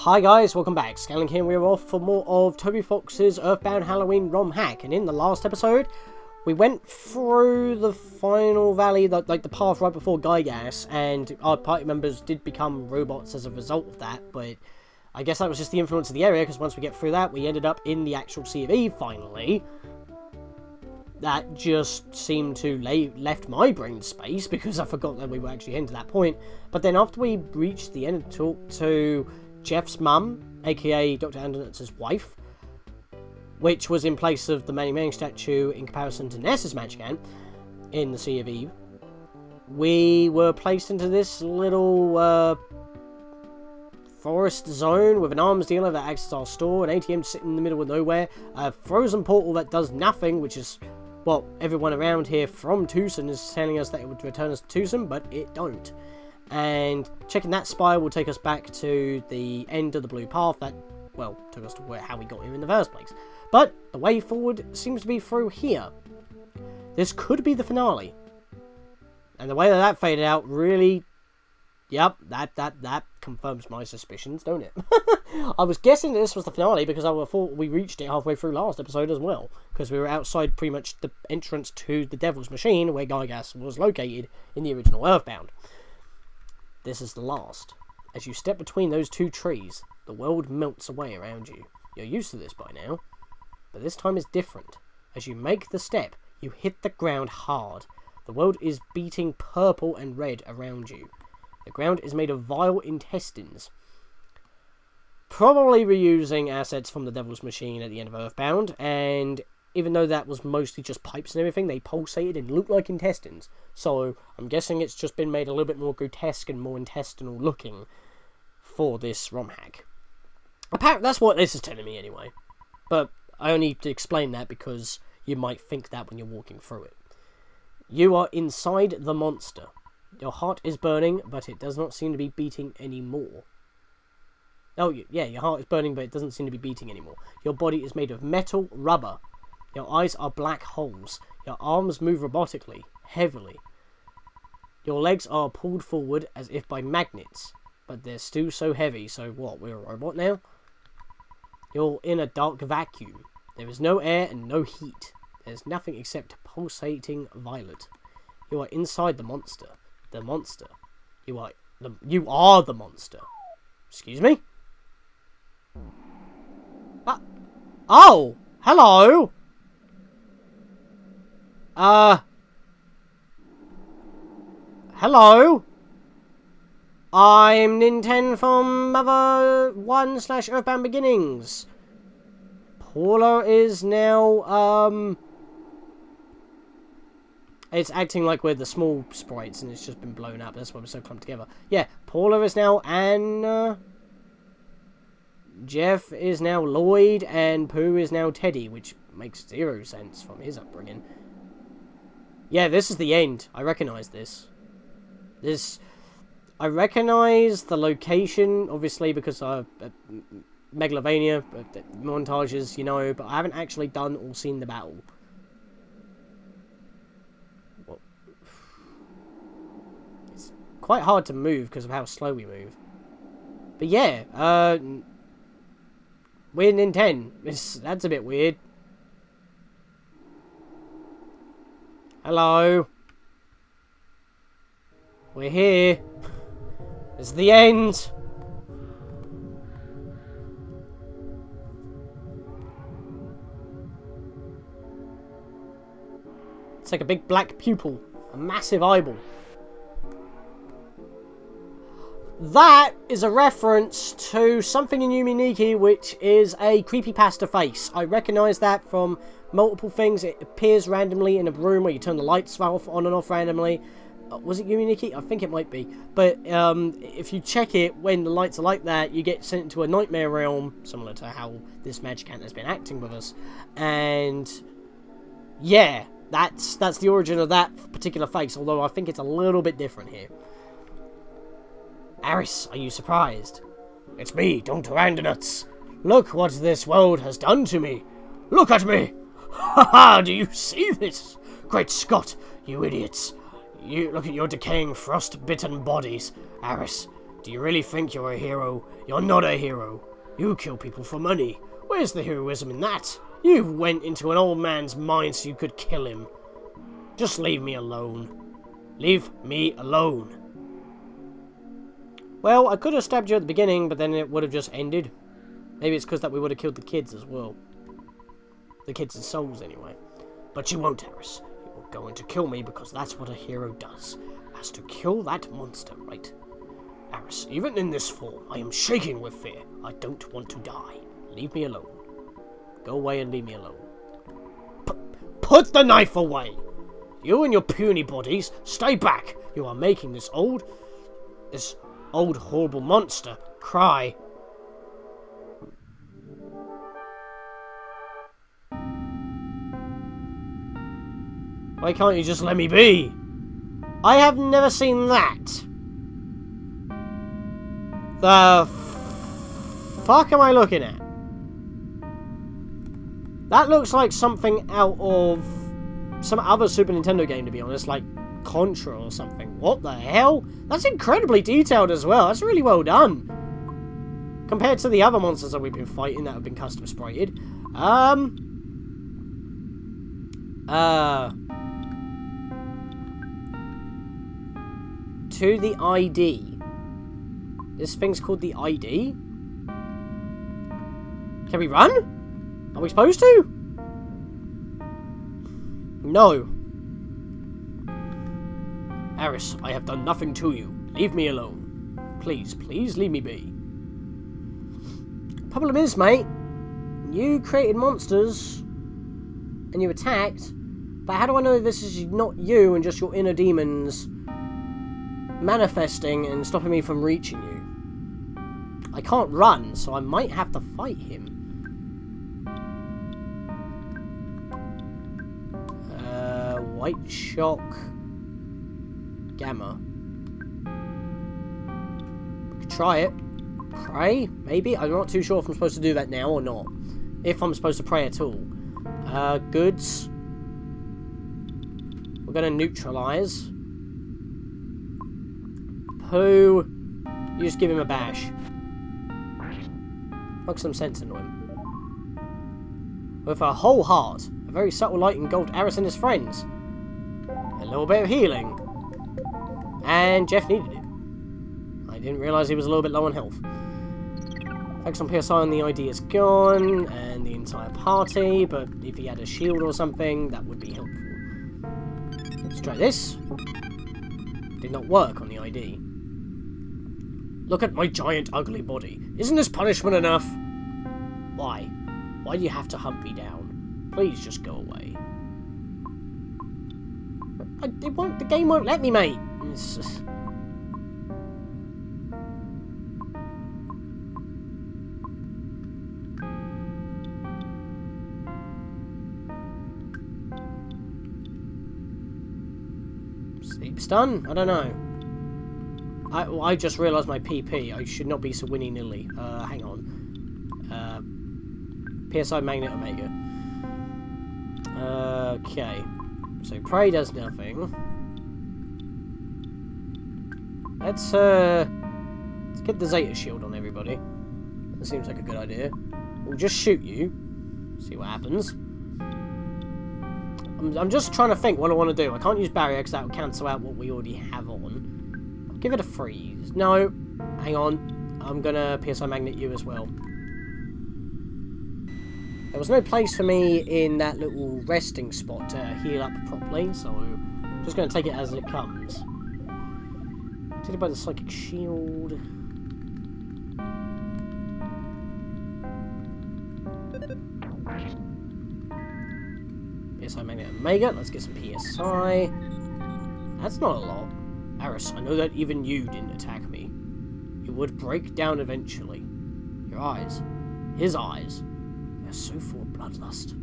Hi guys, welcome back. Scatlink here, we're off for more of Toby Fox's Earthbound Halloween ROM hack. And in the last episode, we went through the final valley, like the path right before Gygas, and our party members did become robots as a result of that, but I guess that was just the influence of the area, because once we get through that, we ended up in the actual Sea of E, finally. That just seemed to left my brain space, because I forgot that we were actually heading to that point. But then after we reached the end and talked to Jeff's mum, aka Dr. Andernutz's wife, which was in place of the Manny Manning statue in comparison to Ness's Magic Ant in the Sea of Eve, we were placed into this little forest zone with an arms dealer that acts as our store, an ATM sitting in the middle of nowhere, a frozen portal that does nothing, which is what everyone around here from Tucson is telling us that it would return us to Tucson, but it don't. And checking that spire will take us back to the end of the blue path that, well, took us to how we got here in the first place. But the way forward seems to be through here. This could be the finale. And the way that faded out really, yep, that confirms my suspicions, don't it? I was guessing this was the finale because I thought we reached it halfway through last episode as well. Because we were outside pretty much the entrance to the Devil's Machine where Gygas was located in the original Earthbound. This is the last. As you step between those two trees, the world melts away around you. You're used to this by now, but this time is different. As you make the step, you hit the ground hard. The world is beating purple and red around you. The ground is made of vile intestines. Probably reusing assets from the Devil's Machine at the end of Earthbound, and even though that was mostly just pipes and everything, they pulsated and looked like intestines. So I'm guessing it's just been made a little bit more grotesque and more intestinal looking for this ROM hack. Apparently, that's what this is telling me anyway. But I only need to explain that because you might think that when you're walking through it. You are inside the monster. Your heart is burning, but it does not seem to be beating anymore. Oh, yeah, your heart is burning, but it doesn't seem to be beating anymore. Your body is made of metal rubber. Your eyes are black holes. Your arms move robotically, heavily. Your legs are pulled forward as if by magnets, but they're still so heavy, so what, we're a robot now? You're in a dark vacuum. There is no air and no heat. There's nothing except pulsating violet. You are inside the monster. The monster. You are the monster. Excuse me? Oh! Hello! Hello? I'm Ninten from Mother 1/Earthbound Beginnings. Paula is now, it's acting like we're the small sprites and it's just been blown up. That's why we're so clumped together. Yeah, Paula is now Anna. Jeff is now Lloyd. And Pooh is now Teddy, which makes 0 sense from his upbringing. Yeah, this is the end. I recognise this. I recognise the location, obviously, because Megalovania montages, you know, but I haven't actually done or seen the battle. Well, it's quite hard to move because of how slow we move. But yeah, we're Ninten. That's a bit weird. Hello. We're here. It's the end. It's like a big black pupil. A massive eyeball. That is a reference to something in Yuminiki, which is a creepypasta face. I recognise that from multiple things. It appears randomly in a room where you turn the lights off, on and off randomly. Was it Yuminiki? I think it might be. But if you check it when the lights are like that, you get sent into a nightmare realm, similar to how this Magic Ant has been acting with us. And yeah, that's the origin of that particular face, although I think it's a little bit different here. Aris, are you surprised? It's me, Dr. Andernuts. Look what this world has done to me. Look at me. Ha ha, do you see this? Great Scott, you idiots. You look at your decaying, frost-bitten bodies. Aris, Do you really think you're a hero? You're not a hero. You kill people for money. Where's the heroism in that? You went into an old man's mind so you could kill him. Just leave me alone. Leave me alone. Well, I could have stabbed you at the beginning, but then it would have just ended. Maybe it's because that we would have killed the kids as well. The kids and souls, anyway. But you won't, Eris. You're going to kill me because that's what a hero does. Has to kill that monster, right? Eris, even in this form, I am shaking with fear. I don't want to die. Leave me alone. Go away and leave me alone. Put the knife away! You and your puny bodies, stay back! You are making this old horrible monster cry. Why can't you just let me be? I have never seen that. The fuck am I looking at? That looks like something out of some other Super Nintendo game, to be honest, like Contra or something. What the hell? That's incredibly detailed as well. That's really well done. Compared to the other monsters that we've been fighting that have been custom sprited. To the ID. This thing's called the ID? Can we run? Are we supposed to? No. Eris, I have done nothing to you. Leave me alone. Please, please leave me be. Problem is, mate, you created monsters and you attacked, but how do I know this is not you and just your inner demons manifesting and stopping me from reaching you? I can't run, so I might have to fight him. White shock. Gamma. We could try it. Pray? Maybe? I'm not too sure if I'm supposed to do that now or not. If I'm supposed to pray at all. Goods. We're going to neutralize. Pooh. You just give him a bash. Knock some sense into him. With a whole heart, a very subtle light engulfed Eris and his friends. A little bit of healing. And Jeff needed it. I didn't realise he was a little bit low on health. Effects on PSI and the ID is gone, and the entire party, but if he had a shield or something, that would be helpful. Let's try this. Did not work on the ID. Look at my giant ugly body. Isn't this punishment enough? Why? Why do you have to hunt me down? Please just go away. The game won't let me, mate. It's just... Sleep stun? I don't know. I just realised my PP. I should not be so willy-nilly. Hang on. PSI Magnet Omega. Okay. So Prey does nothing. Let's get the Zeta Shield on everybody. That seems like a good idea. We'll just shoot you. See what happens. I'm just trying to think what I want to do. I can't use Barrier because that will cancel out what we already have on. I'll give it a freeze. No. Hang on. I'm going to PSI Magnet you as well. There was no place for me in that little resting spot to heal up properly, so I'm just going to take it as it comes. Protected by the Psychic Shield. PSI Magnet Omega. Let's get some PSI. That's not a lot. Eris, I know that even you didn't attack me. You would break down eventually. Your eyes. His eyes. They're so full of bloodlust.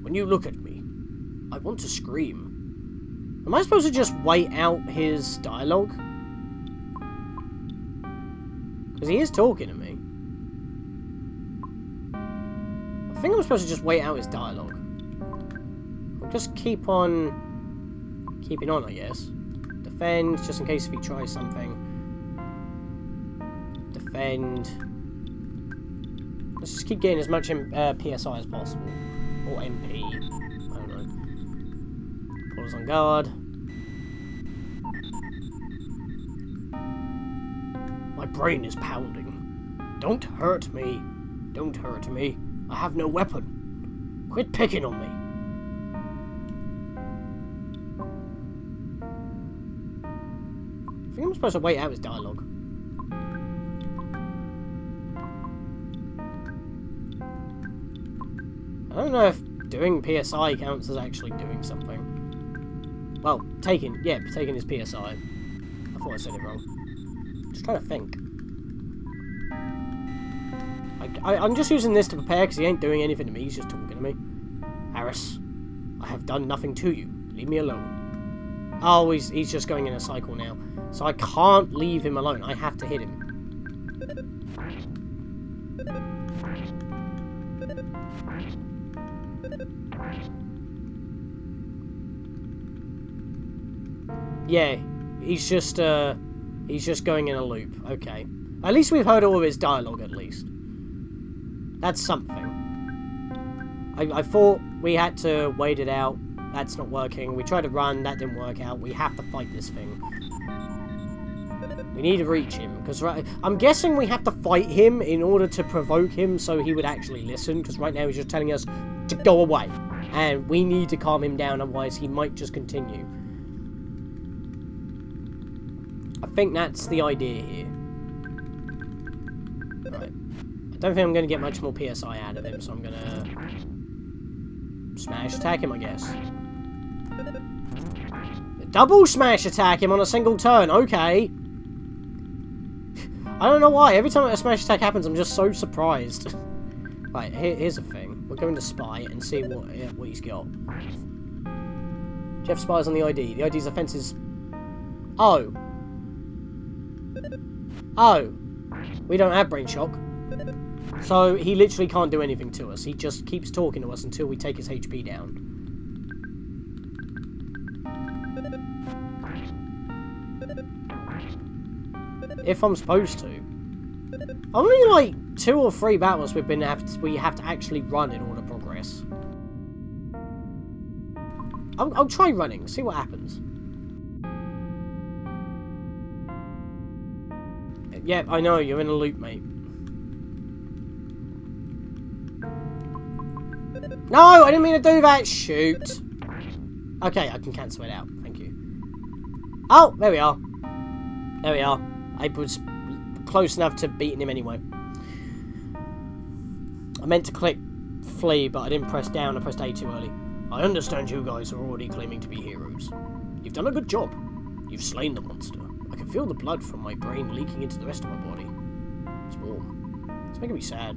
When you look at me, I want to scream. Am I supposed to just wait out his dialogue? Because he is talking to me. I think I'm supposed to just wait out his dialogue. I'll just keep on keeping on, I guess. Defend, just in case if he tries something. defend. Let's just keep getting as much PSI as possible. Or MP. I don't know. Put us on guard. My brain is pounding. Don't hurt me. Don't hurt me. I have no weapon. Quit picking on me. I think I'm supposed to wait out his dialogue. I don't know if doing PSI counts as actually doing something. Well, taking his PSI. I thought I said it wrong. Just trying to think. I'm just using this to prepare because he ain't doing anything to me, he's just talking to me. Harris, I have done nothing to you. Leave me alone. Oh, he's just going in a cycle now. So I can't leave him alone. I have to hit him. Yeah, he's just going in a loop. Okay. At least we've heard all of his dialogue, at least. That's something. I thought we had to wait it out. That's not working. We tried to run. That didn't work out. We have to fight this thing. We need to reach him. Because I'm guessing we have to fight him in order to provoke him so he would actually listen. Because right now he's just telling us to go away. And we need to calm him down. Otherwise he might just continue. I think that's the idea here. Right. I don't think I'm going to get much more PSI out of him, so I'm going to smash attack him, I guess. Double smash attack him on a single turn, okay. I don't know why, every time a smash attack happens, I'm just so surprised. Right, here's the thing. We're going to spy and see what he's got. Jeff spies on the ID. The ID's offense is... Oh. Oh. We don't have brain shock. So he literally can't do anything to us. He just keeps talking to us until we take his HP down. If I'm supposed to. Only like 2 or 3 battles we have to actually run in order to progress. I'll try running, see what happens. Yeah, I know, you're in a loop, mate. No, I didn't mean to do that, shoot. Okay, I can cancel it out, thank you. Oh, there we are. There we are. I was close enough to beating him anyway. I meant to click flee, but I didn't press down, I pressed A too early. I understand you guys are already claiming to be heroes. You've done a good job. You've slain the monster. I can feel the blood from my brain leaking into the rest of my body. It's warm. It's making me sad.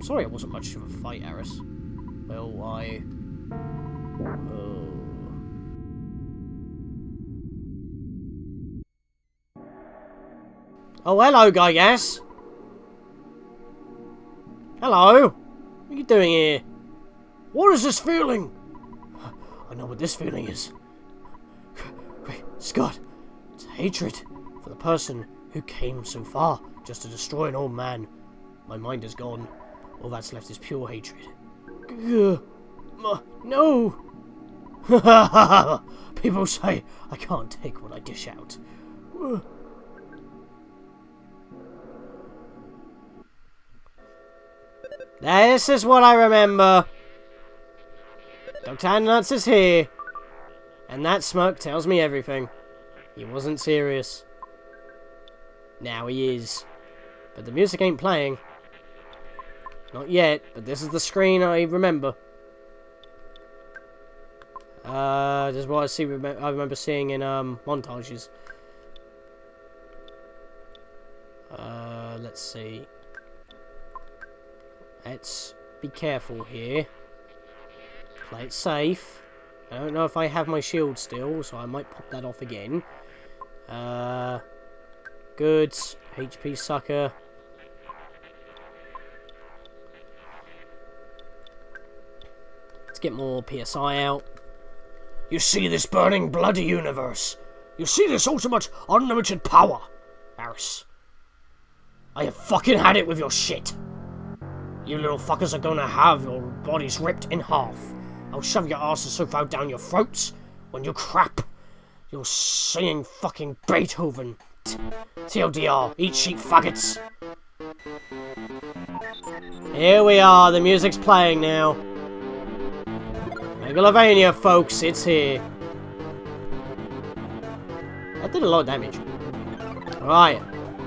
Sorry it wasn't much of a fight, Aris. Well, why? Oh, hello, guy, yes? Hello? What are you doing here? What is this feeling? I know what this feeling is. Wait, Scott. It's hatred for the person who came so far just to destroy an old man. My mind is gone. All that's left is pure hatred. No! People say I can't take what I dish out. This is what I remember. Dr. Nuts is here. And that smirk tells me everything. He wasn't serious. Now he is. But the music ain't playing. Not yet, but this is the screen I remember. This is what I remember seeing in montages. Let's see. Let's be careful here. Play it safe. I don't know if I have my shield still, so I might pop that off again. Good. HP sucker. Let's get more PSI out. You see this burning bloody universe. You see this ultimate unlimited power. Aris. I have fucking had it with your shit. You little fuckers are gonna have your bodies ripped in half. I'll shove your asses so far down your throats when you crap. You're singing fucking Beethoven. TLDR, eat sheep faggots. Here we are, the music's playing now. Megalovania, folks, it's here. That did a lot of damage. Alright,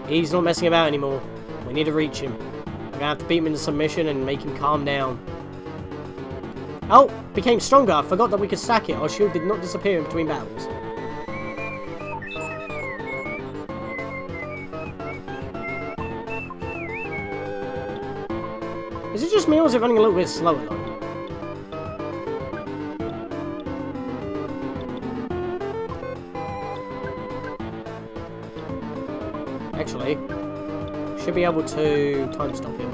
he's not messing about anymore. We need to reach him. We're gonna have to beat him into submission and make him calm down. Oh, became stronger. I forgot that we could stack it. Our shield did not disappear in between battles. Is it just me or is it running a little bit slower though? Actually, should be able to time stop him.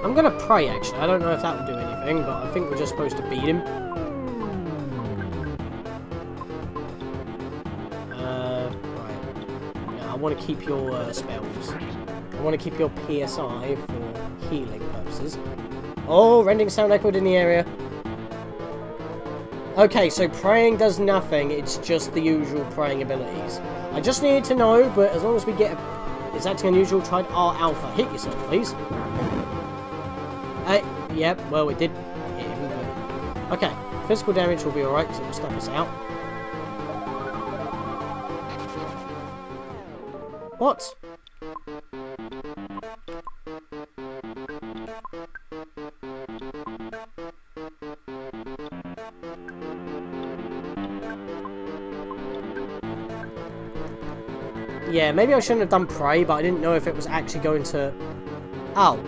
I'm gonna pray actually. I don't know if that will do anything, but I think we're just supposed to beat him. I want to keep your spells. I want to keep your PSI for healing purposes. Oh, rending sound echoed in the area. Okay, so praying does nothing. It's just the usual praying abilities. I just need to know, but as long as we get... It's acting unusual. Tried R alpha. Hit yourself, please. Yep, well, it did hit him, but... Okay, physical damage will be alright, because it will snap us out. What? Yeah, maybe I shouldn't have done pray, but I didn't know if it was actually going to... Oh.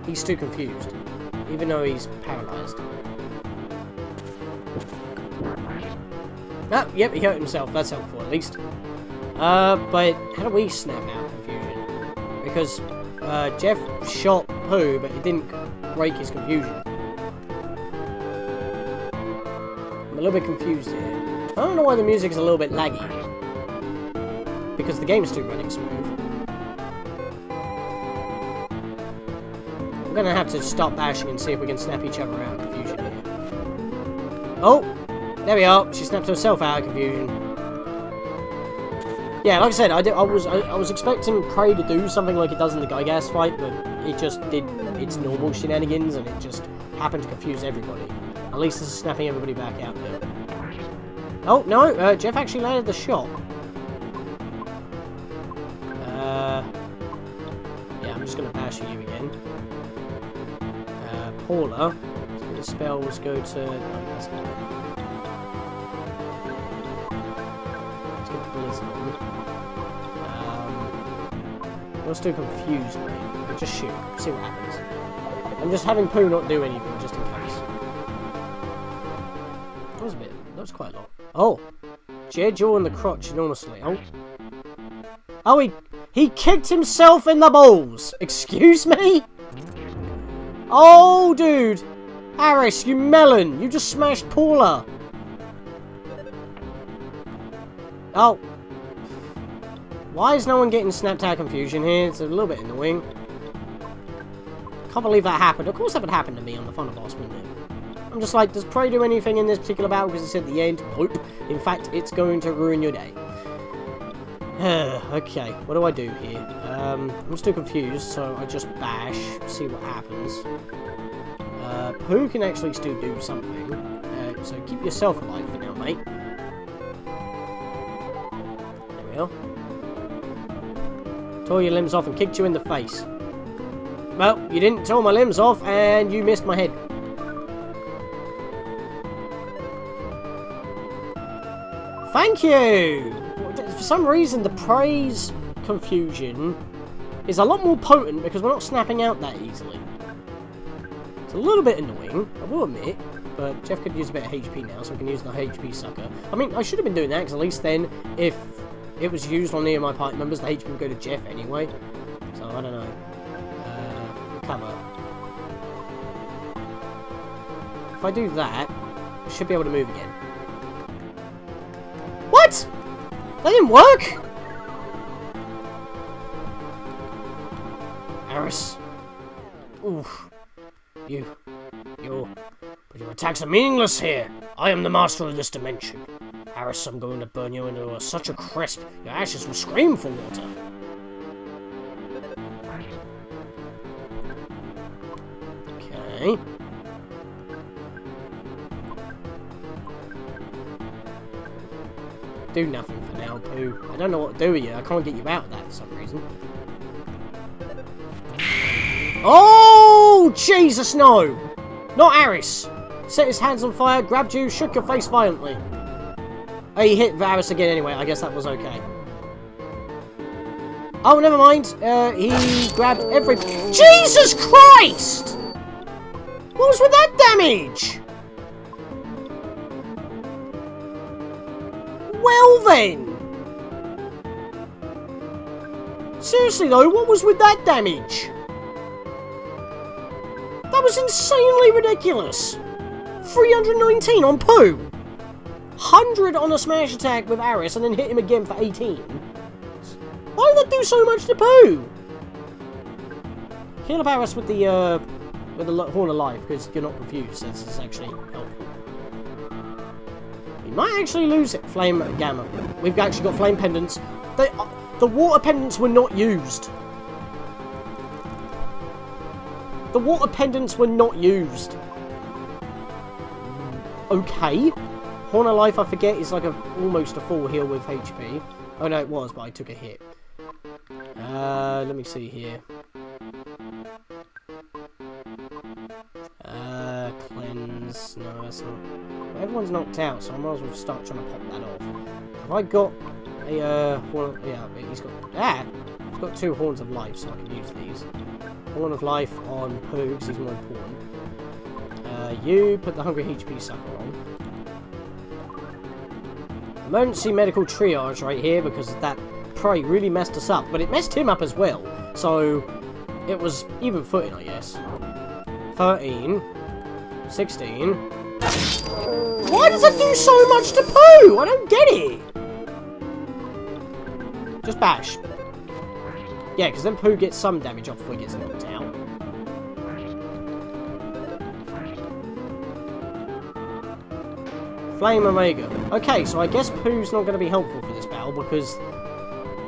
He's too confused. Even though he's paralysed. Oh, yep, he hurt himself. That's helpful, at least. But how do we snap out confusion? Because Jeff shot Pooh, but it didn't break his confusion. I'm a little bit confused here. I don't know why the music's a little bit laggy. Because the game's still running smooth. We're gonna have to stop bashing and see if we can snap each other out of confusion here. Oh! There we are. She snapped herself out of confusion. Yeah, like I said, I was expecting Prey to do something like it does in the Gygas fight, but it just did its normal shenanigans, and it just happened to confuse everybody. At least this is snapping everybody back out now. Oh, no, Jeff actually landed the shot. Yeah, I'm just going to bash at you again. Paula, so the spells go to... No, that's not it. Let's get the Blizzard on. You're still confused, mate. Just shoot. See what happens. I'm just having Pooh not do anything, just in case. That was a bit... That was quite a lot. Oh! Jaw in the crotch enormously. Oh. Oh, he kicked himself in the balls! Excuse me? Oh, dude! Harris, you melon! You just smashed Paula! Oh. Why is no one getting snapped out of confusion here? It's a little bit annoying. Can't believe that happened. Of course that would happen to me on the Thunder Boss, wouldn't it? I'm just like, does Prey do anything in this particular battle because it's at the end? Nope. In fact, it's going to ruin your day. Okay, what do I do here? I'm still confused, so I just bash, see what happens. Pooh can actually still do something. So keep yourself alive for now, mate. There we are. Tore your limbs off and kicked you in the face. Well, you didn't tear my limbs off, and you missed my head. Thank you! For some reason, the praise confusion is a lot more potent because we're not snapping out that easily. It's a little bit annoying, I will admit, but Jeff could use a bit of HP now, so we can use the HP sucker. I mean, I should have been doing that, because at least then, if it was used on any of my party members, the HP would go to Jeff anyway. So, I don't know. Recover. If I do that, I should be able to move again. What? That didn't work? Aris. Oof. Your attacks are meaningless here. I am the master of this dimension. Aris, I'm going to burn you into such a crisp, your ashes will scream for water. Okay. Do nothing for now, Pooh. I don't know what to do with you. I can't get you out of that for some reason. Oh, Jesus, no! Not Aris! Set his hands on fire, grabbed you, shook your face violently. Oh, he hit Varus again anyway. I guess that was okay. Oh, never mind. He grabbed every... Jesus Christ! What was with that damage? Well then! Seriously though, what was with that damage? That was insanely ridiculous. 319 on Pooh. 100 on a smash attack with Aris and then hit him again for 18. Why did that do so much to Pooh? Heal up Aris with the Horn of Life because you're not confused. That's actually helpful. We might actually lose it. Flame Gamma. We've actually got flame pendants. The water pendants were not used. The water pendants were not used. Okay. Horn of Life, I forget, is like almost a full heal with HP. Oh no, it was, but I took a hit. Let me see here. Cleanse. No, that's not. Well, everyone's knocked out, so I might as well start trying to pop that off. Have I got a horn? Yeah, he's got 2 Horns of Life, so I can use these. Horn of Life on Pooh, because he's more important. You put the Hungry HP Sucker on. Emergency medical triage right here, because that probably really messed us up, but it messed him up as well. So it was even footing, I guess. 13, 16. Why does it do so much to Pooh? I don't get it. Just bash. Yeah, because then Pooh gets some damage off before he gets knocked out. Flame Omega. Okay, so I guess Pooh's not going to be helpful for this battle, because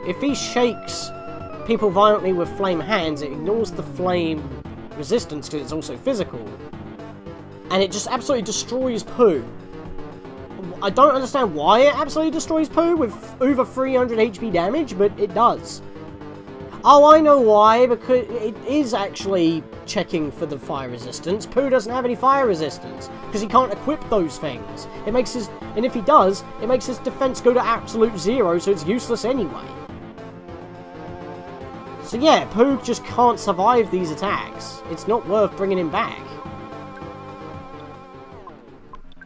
if he shakes people violently with flame hands, it ignores the flame resistance because it's also physical. And it just absolutely destroys Pooh. I don't understand why it absolutely destroys Pooh with over 300 HP damage, but it does. Oh, I know why, because it is actually checking for the fire resistance. Pooh doesn't have any fire resistance, because he can't equip those things. It makes his, and if he does, it makes his defense go to absolute 0, so it's useless anyway. So yeah, Pooh just can't survive these attacks. It's not worth bringing him back.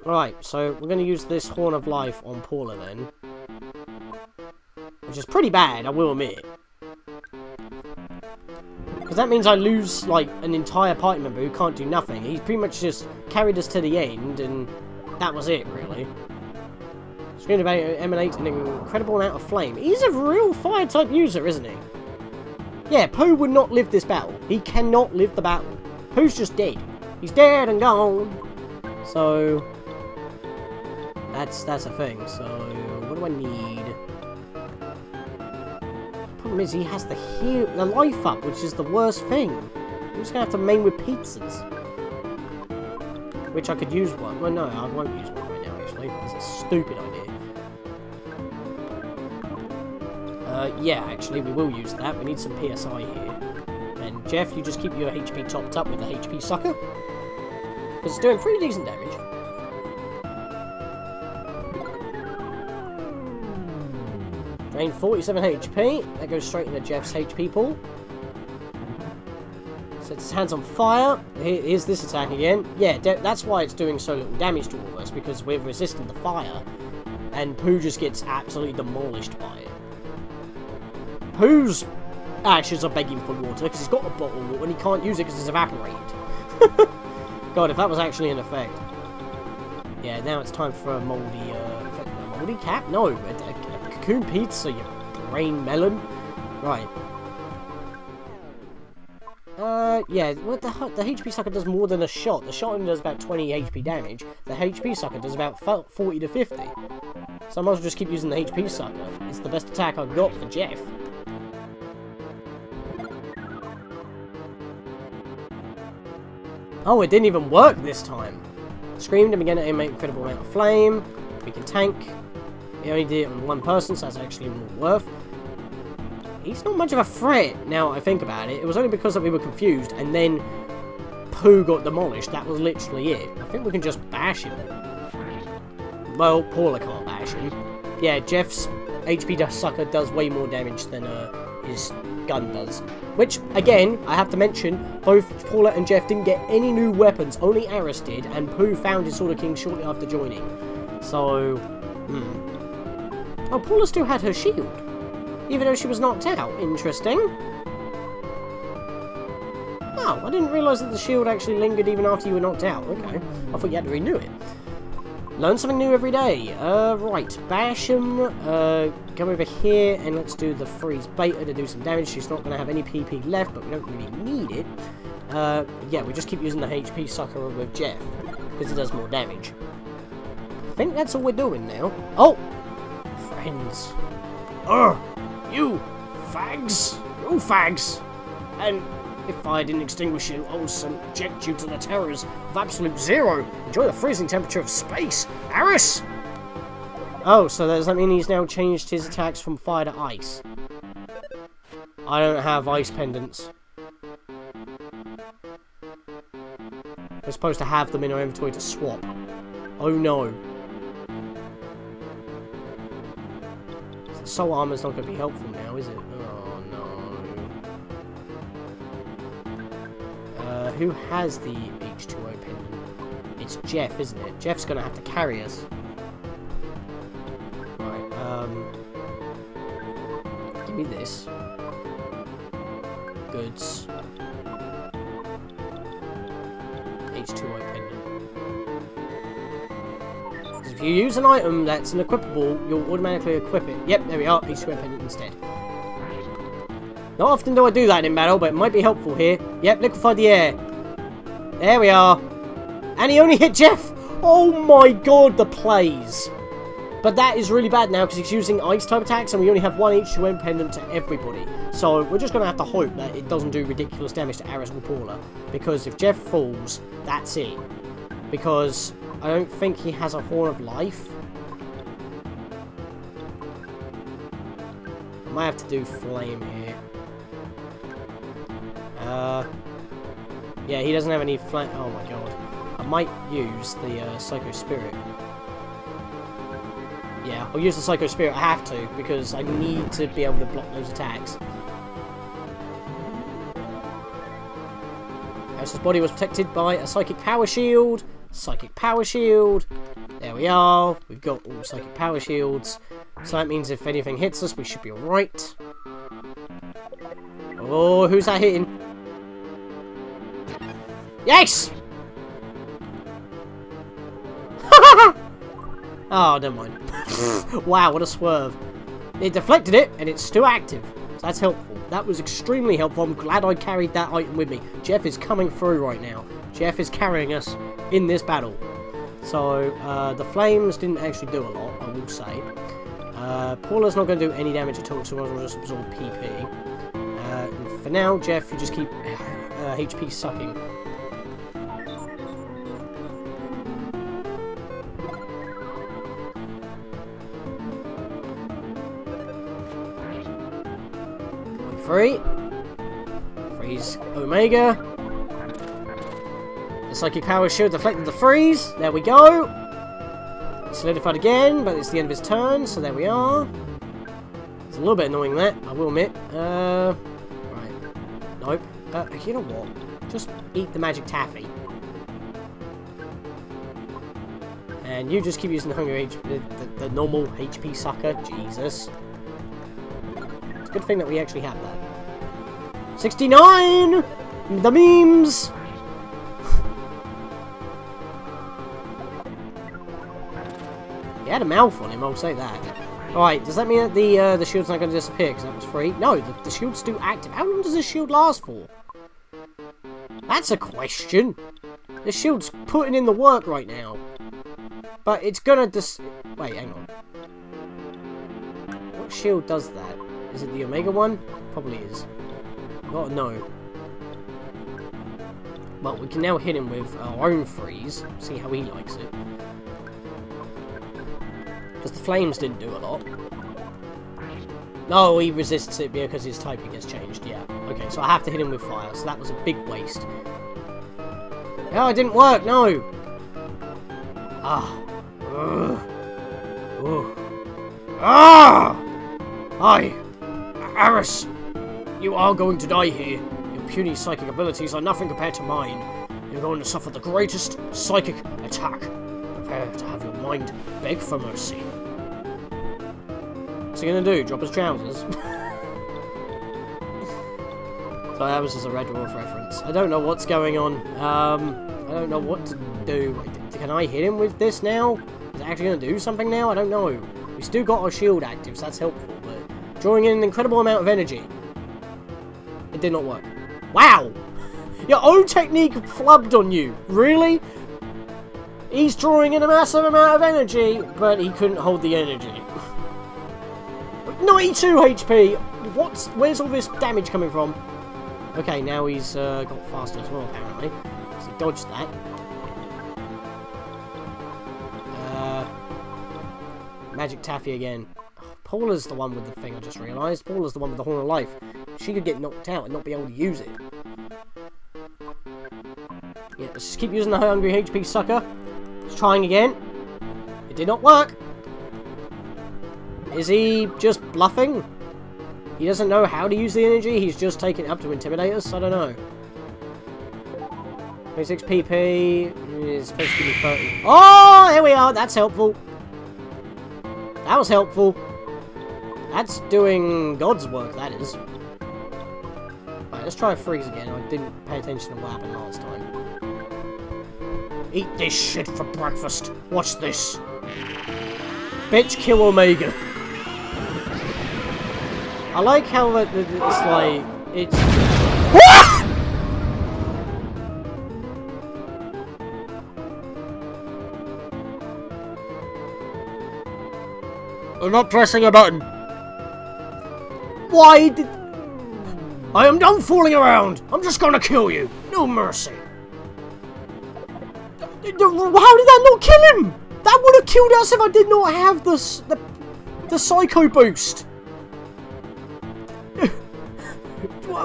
Alright, so we're going to use this Horn of Life on Paula then. Which is pretty bad, I will admit. Because that means I lose, like, an entire party member who can't do nothing. He's pretty much just carried us to the end, and that was it, really. Screen about emanate an incredible amount of flame. He's a real fire-type user, isn't he? Yeah, Pooh would not live this battle. He cannot live the battle. Pooh's just dead. He's dead and gone. So that's a thing. So what do I need? Problem is he has the life up, which is the worst thing. I'm just gonna have to main with pizzas, which I could use one. Well, no, I won't use one right now. Actually, it's a stupid idea. Yeah, actually, we will use that. We need some PSI here. And Jeff, you just keep your HP topped up with the HP Sucker, because it's doing pretty decent damage. Drain 47 HP. That goes straight into Jeff's HP pool. Sets his hands on fire. Here's this attack again. Yeah, that's why it's doing so little damage to all of us, because we're resisting the fire. And Pooh just gets absolutely demolished by it. Pooh's ashes are begging for water, because he's got a bottle of water and he can't use it because it's evaporated. God, if that was actually in effect. Yeah, now it's time for a moldy body cap? No, a cocoon pizza, you brain melon. Right. Yeah, what the heck? The HP sucker does more than a shot. The shot only does about 20 HP damage. The HP sucker does about 40 to 50. So I might as well just keep using the HP sucker. It's the best attack I've got for Jeff. Oh, it didn't even work this time. Screamed and began to emit an incredible amount of flame. We can tank. We only did it on one person, so that's actually more worth. He's not much of a threat, now I think about it. It was only because that we were confused, and then Pooh got demolished. That was literally it. I think we can just bash him. Well, Paula can't bash him. Yeah, Jeff's HP sucker does way more damage than his gun does. Which, again, I have to mention, both Paula and Jeff didn't get any new weapons. Only Aris did, and Pooh found his Sword of King shortly after joining. So, Oh, Paula still had her shield. Even though she was knocked out. Interesting. Oh, I didn't realise that the shield actually lingered even after you were knocked out. Okay. I thought you had to renew it. Learn something new every day. Right. Bash him. Come over here and let's do the freeze beta to do some damage. She's not going to have any PP left, but we don't really need it. Yeah, we just keep using the HP sucker with Jeff. Because it does more damage. I think that's all we're doing now. Oh! Friends. Ugh! You fags! You fags! And if I didn't extinguish you, I will subject you to the terrors of absolute zero. Enjoy the freezing temperature of space. Aris! Oh, so does that mean he's now changed his attacks from fire to ice? I don't have ice pendants. We're supposed to have them in our inventory to swap. Oh no. Soul armor's not going to be helpful now, is it? Oh no. Who has the H2O pendant? It's Jeff, isn't it? Jeff's going to have to carry us. Right, give me this. Goods. H2O pendant. If you use an item that's an equipable, you'll automatically equip it. Yep, there we are. H2O pendant instead. Not often do I do that in battle, but it might be helpful here. Yep, liquefy the air. There we are. And he only hit Jeff. Oh my god, the plays. But that is really bad now because he's using ice type attacks and we only have one H2O pendant to everybody. So we're just going to have to hope that it doesn't do ridiculous damage to Aris or Paula. Because if Jeff falls, that's it. Because I don't think he has a Horn of Life. I might have to do Flame here. Yeah, he doesn't have any flame. Oh my god. I might use the Psycho Spirit. Yeah, I'll use the Psycho Spirit. I have to, because I need to be able to block those attacks. Aris's body was protected by a Psychic Power Shield. Psychic Power Shield. There we are. We've got all Psychic Power Shields. So that means if anything hits us, we should be alright. Oh, who's that hitting? Yes! Oh, never mind. Wow, what a swerve. It deflected it, and it's still active. So that's helpful. That was extremely helpful. I'm glad I carried that item with me. Jeff is coming through right now. Jeff is carrying us in this battle. So, the flames didn't actually do a lot, I will say. Paula's not going to do any damage at all, so we'll just absorb PP. And for now, Jeff, you just keep HP sucking. Free. Freeze Omega. The Psychic Power Shield deflected the freeze. There we go. Solidified again, but it's the end of his turn, so there we are. It's a little bit annoying that, I will admit. Right. Nope. You know what? Just eat the magic taffy. And you just keep using the hunger the normal HP sucker. Jesus. It's a good thing that we actually have that. 69! The memes! had a mouth on him, I'll say that. Alright, does that mean that the shield's not going to disappear because that was free? No, the shield's still active. How long does this shield last for? That's a question. The shield's putting in the work right now. But it's gonna wait, hang on. What shield does that? Is it the Omega one? Probably is. I gotta know. But we can now hit him with our own freeze. See how he likes it. Because the flames didn't do a lot. No, he resists it because his typing has changed, yeah. Okay, so I have to hit him with fire, so that was a big waste. No, it didn't work, no! Ah. Ugh. Ugh. Ah! Hi! Aris! You are going to die here. Your puny psychic abilities are nothing compared to mine. You're going to suffer the greatest psychic attack. Prepare to have your mind beg for mercy. What's he gonna do? Drop his trousers? So that was just a Red Dwarf reference. I don't know what's going on. I don't know what to do. Can I hit him with this now? Is it actually gonna do something now? I don't know. We still got our shield active, so that's helpful, but drawing in an incredible amount of energy. It did not work. Wow! Your own technique flubbed on you. Really? He's drawing in a massive amount of energy, but he couldn't hold the energy. 92 HP! Where's all this damage coming from? Okay, now he's got faster as well, apparently. So he dodged that. Magic Taffy again. Oh, Paula's the one with the thing, I just realised. Paula's the one with the Horn of Life. She could get knocked out and not be able to use it. Yeah, let's just keep using the hungry HP sucker. Let's trying again. It did not work. Is he just bluffing? He doesn't know how to use the energy, he's just taking it up to intimidate us? I don't know. 26 PP is supposed to give me 30. Oh, here we are, that's helpful. That was helpful. That's doing God's work, that is. Right, let's try freeze again. I didn't pay attention to what happened last time. Eat this shit for breakfast. Watch this. Bitch, kill Omega. I like how it's like, it's... I'm not pressing a button. Why did... I am done fooling around. I'm just gonna kill you. No mercy. How did that not kill him? That would have killed us if I did not have the Psycho boost.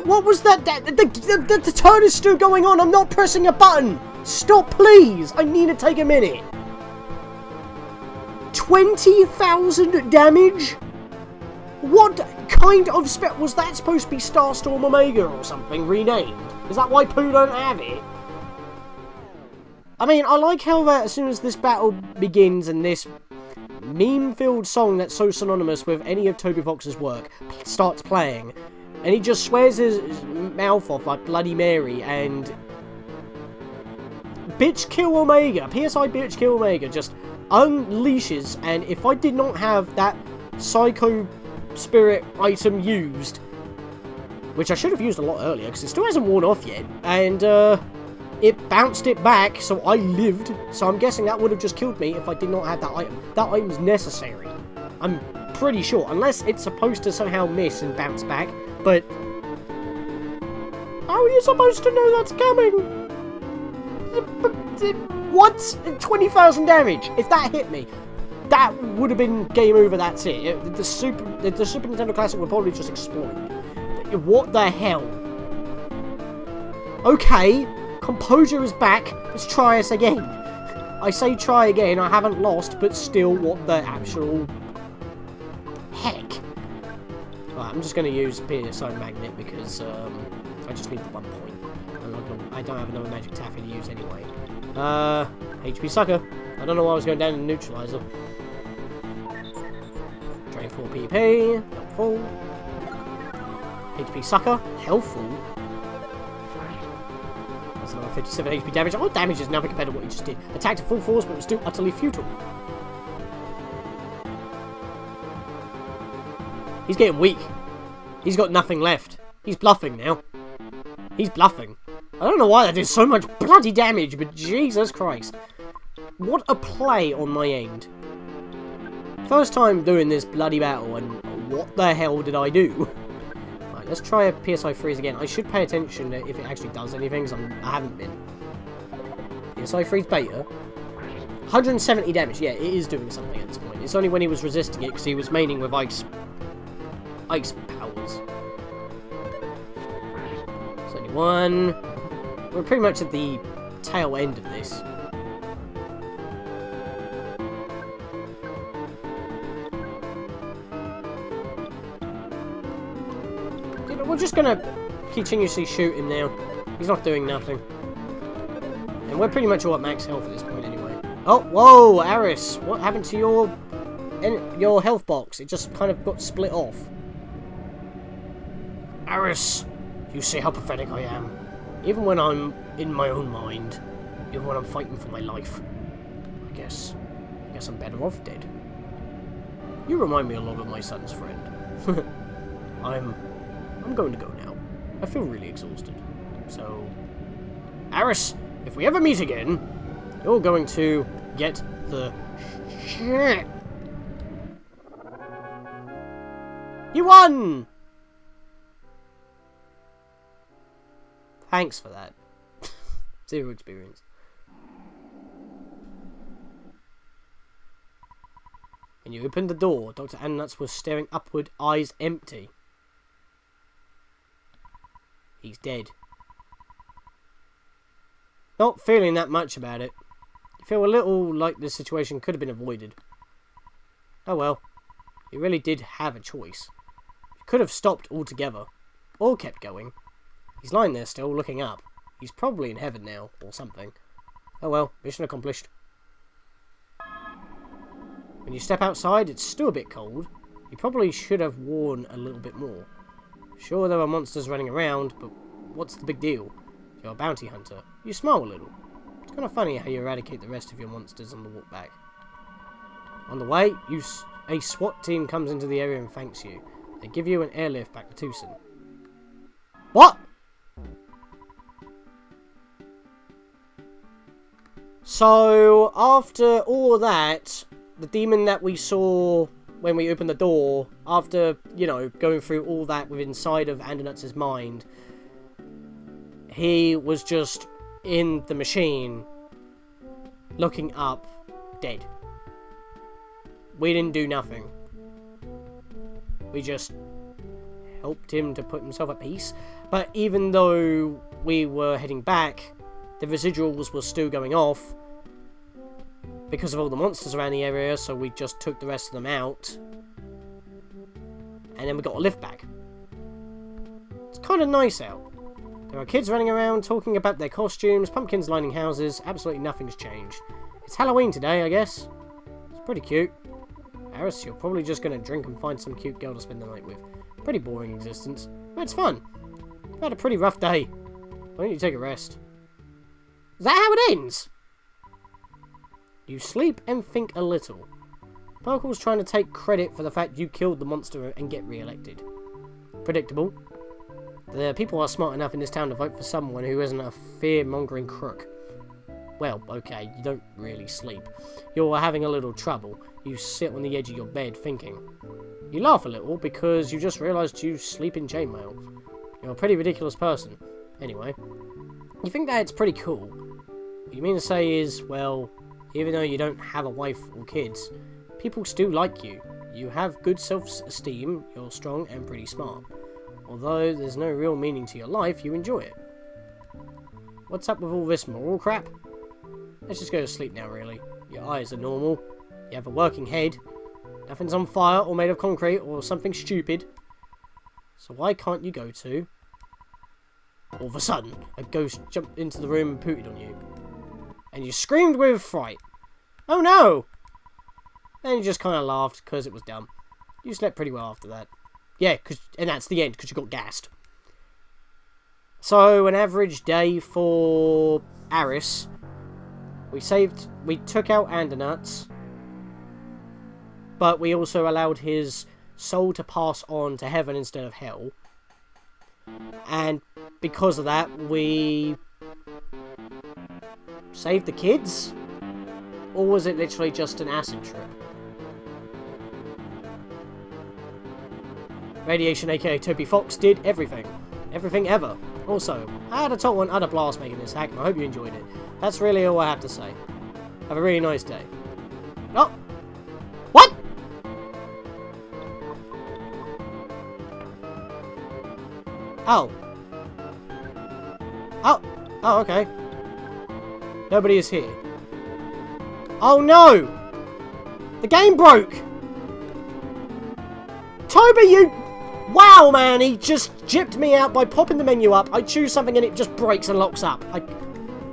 What was that? The turn is still going on. I'm not pressing a button. Stop, please. I need to take a minute. 20,000 damage? What kind of spell was that supposed to be Starstorm Omega or something renamed? Is that why Pooh don't have it? I mean, I like how that as soon as this battle begins and this meme-filled song that's so synonymous with any of Toby Fox's work starts playing, and he just swears his mouth off like Bloody Mary and Bitch Kill Omega, PSI Bitch Kill Omega just unleashes, and if I did not have that Psycho Spirit item used, which I should have used a lot earlier because it still hasn't worn off yet, and it bounced it back, so I lived, so I'm guessing that would have just killed me if I did not have that item. That item's necessary. I'm pretty sure, unless it's supposed to somehow miss and bounce back, but how are you supposed to know that's coming? What? 20,000 damage. If that hit me, that would have been game over, that's it. The Super Nintendo Classic would probably just explode. What the hell? Okay, composure is back. Let's try us again. I say try again, I haven't lost, but still, what the actual heck? Right, I'm just going to use PSI Magnet because I just need the 1 point. I don't have another Magic Taffy to use anyway. HP Sucker. I don't know why I was going down to Neutralizer. Drain 4 PP. Helpful. HP Sucker. Helpful. That's another 57 HP damage. Oh, damage is nothing compared to what you just did. Attacked at full force, but it was still utterly futile. He's getting weak. He's got nothing left. He's bluffing now. He's bluffing. I don't know why that did so much bloody damage, but Jesus Christ. What a play on my end. First time doing this bloody battle, and what the hell did I do? Right, let's try a PSI freeze again. I should pay attention if it actually does anything, because I haven't been. PSI freeze beta. 170 damage. Yeah, it is doing something at this point. It's only when he was resisting it, because he was maining with ice powers. 71. We're pretty much at the tail end of this. We're just gonna continuously shoot him now. He's not doing nothing. And we're pretty much all at max health at this point anyway. Oh, whoa, Aris! What happened to your health box? It just kind of got split off. Aris, you see how pathetic I am. Even when I'm in my own mind. Even when I'm fighting for my life. I guess I'm better off dead. You remind me a lot of my son's friend. I'm going to go now. I feel really exhausted. So, Aris, if we ever meet again, you're going to get the shit. You won! Thanks for that. 0 experience. And you opened the door. Dr. Annunuts was staring upward, eyes empty. He's dead. Not feeling that much about it. You feel a little like this situation could have been avoided. Oh well. You really did have a choice. You could have stopped altogether. Or kept going. He's lying there still, looking up. He's probably in heaven now, or something. Oh well, mission accomplished. When you step outside, it's still a bit cold. You probably should have worn a little bit more. Sure, there are monsters running around, but what's the big deal? You're a bounty hunter. You smile a little. It's kind of funny how you eradicate the rest of your monsters on the walk back. On the way, a SWAT team comes into the area and thanks you. They give you an airlift back to Tucson. What? So, after all that, the demon that we saw when we opened the door, after, you know, going through all that with inside of Andonuts' mind, he was just in the machine, looking up, dead. We didn't do nothing. We just helped him to put himself at peace. But even though we were heading back, the residuals were still going off because of all the monsters around the area, so we just took the rest of them out. And then we got a lift back. It's kind of nice out. There are kids running around talking about their costumes, pumpkins lining houses, absolutely nothing's changed. It's Halloween today, I guess. It's pretty cute. Aris, you're probably just going to drink and find some cute girl to spend the night with. Pretty boring existence, but it's fun. I've had a pretty rough day. Why don't you take a rest? Is that how it ends? You sleep and think a little. Parker's trying to take credit for the fact you killed the monster and get re-elected. Predictable. The people are smart enough in this town to vote for someone who isn't a fear-mongering crook. Well, okay, you don't really sleep. You're having a little trouble. You sit on the edge of your bed thinking. You laugh a little because you just realised you sleep in chainmail. You're a pretty ridiculous person. Anyway, you think that it's pretty cool. What you mean to say is, well, even though you don't have a wife or kids, people still like you. You have good self-esteem, you're strong and pretty smart. Although there's no real meaning to your life, you enjoy it. What's up with all this moral crap? Let's just go to sleep now, really. Your eyes are normal. You have a working head. Nothing's on fire or made of concrete or something stupid. So why can't you go to... All of a sudden, a ghost jumped into the room and pooted on you. And you screamed with fright. Oh no! And you just kind of laughed because it was dumb. You slept pretty well after that. Yeah, and that's the end because you got gassed. So, an average day for Aris. We took out Andernuts. But we also allowed his soul to pass on to heaven instead of hell. And because of that, we saved the kids? Or was it literally just an acid trip? Radiation, aka Toby Fox, did everything. Everything ever. Also, I had a total and utter blast making this hack, and I hope you enjoyed it. That's really all I have to say. Have a really nice day. Oh! What?! Oh. Oh! Oh, okay. Nobody is here. Oh no! The game broke! Toby, you... Wow, man, he just gypped me out by popping the menu up. I choose something and it just breaks and locks up. I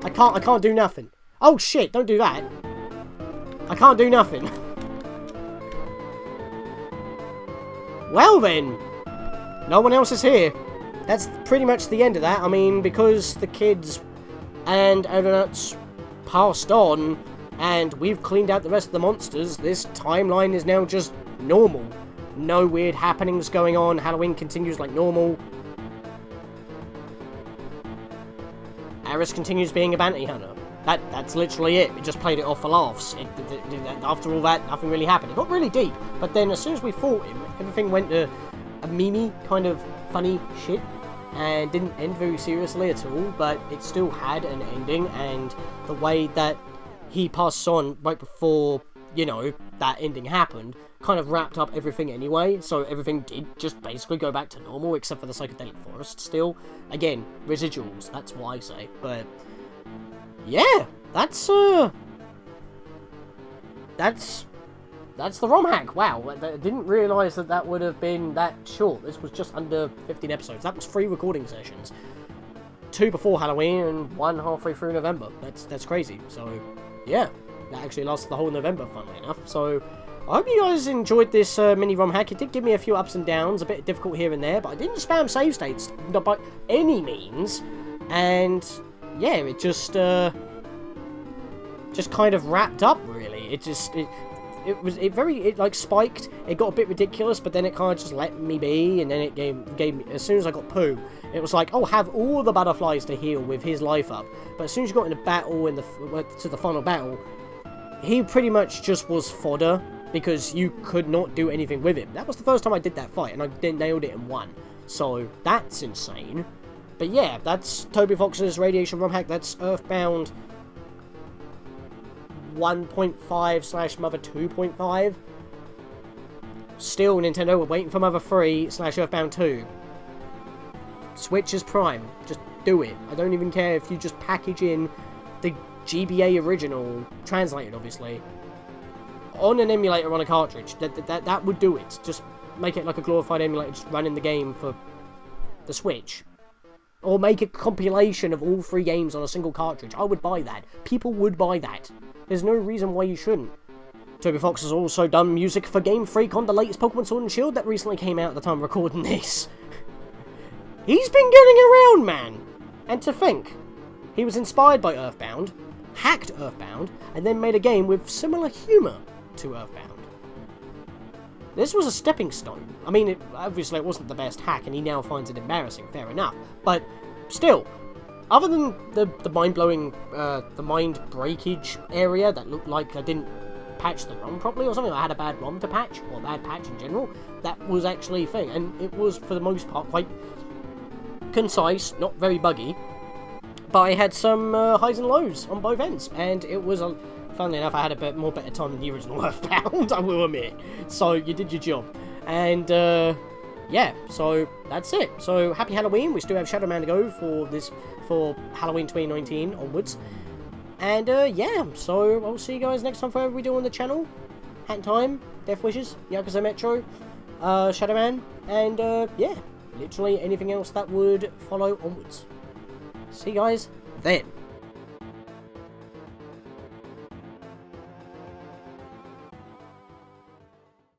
can't do nothing. Oh shit, don't do that. I can't do nothing. Well then, no one else is here. That's pretty much the end of that. I mean, because the kids and Donuts passed on, and we've cleaned out the rest of the monsters, this timeline is now just normal. No weird happenings going on. Halloween continues like normal. Aris continues being a bounty hunter. That's literally it. We just played it off for laughs. After all that, nothing really happened. It got really deep, but then as soon as we fought him, everything went to a meme kind of funny shit, and didn't end very seriously at all, but it still had an ending, and the way that he passed on right before, you know, that ending happened, kind of wrapped up everything anyway, so everything did just basically go back to normal, except for the psychedelic forest still. Again, residuals, that's what I say, but yeah, that's the ROM hack. Wow, I didn't realise that would have been that short. This was just under 15 episodes. That was 3 recording sessions. 2 before Halloween and 1 halfway through November. That's crazy. So, yeah, that actually lasted the whole November, funnily enough. So, I hope you guys enjoyed this mini ROM hack. It did give me a few ups and downs, a bit difficult here and there, but I didn't spam save states, not by any means. And yeah, it just kind of wrapped up, really. It like spiked, it got a bit ridiculous, but then it kind of just let me be, and then it gave me, as soon as I got Pooh, it was like, oh, have all the butterflies to heal with his life up. But as soon as you got in the battle, to the final battle, he pretty much just was fodder, because you could not do anything with him. That was the first time I did that fight, and I nailed it and won. So, that's insane. But yeah, that's Toby Fox's Radiation ROM hack. That's Earthbound 1.5/Mother 2.5. Still, Nintendo, we're waiting for Mother 3/Earthbound 2. Switch is Prime. Just do it. I don't even care if you just package in the GBA original, translated obviously, on an emulator on a cartridge. That would do it. Just make it like a glorified emulator, just running the game for the Switch. Or make a compilation of all 3 games on a single cartridge. I would buy that. People would buy that. There's no reason why you shouldn't. Toby Fox has also done music for Game Freak on the latest Pokemon Sword and Shield that recently came out at the time of recording this. He's been getting around, man! And to think, he was inspired by Earthbound, hacked Earthbound, and then made a game with similar humour to Earthbound. This was a stepping stone. I mean, obviously it wasn't the best hack, and he now finds it embarrassing, fair enough. But, still, other than the mind-blowing, the mind breakage area that looked like I didn't patch the ROM properly or something, I had a bad ROM to patch, or a bad patch in general, that was actually a thing. And it was, for the most part, quite concise, not very buggy, but I had some highs and lows on both ends, and it was, funnily enough, I had a bit more better time than the original Earthbound, I will admit. So, you did your job. And, yeah, so that's it. So, happy Halloween. We still have Shadow Man to go for Halloween 2019 onwards. And, yeah, so I'll see you guys next time for whatever we do on the channel. Hat in Time, Death Wishes, Yakuza Metro, Shadow Man, and, yeah, literally anything else that would follow onwards. See you guys then.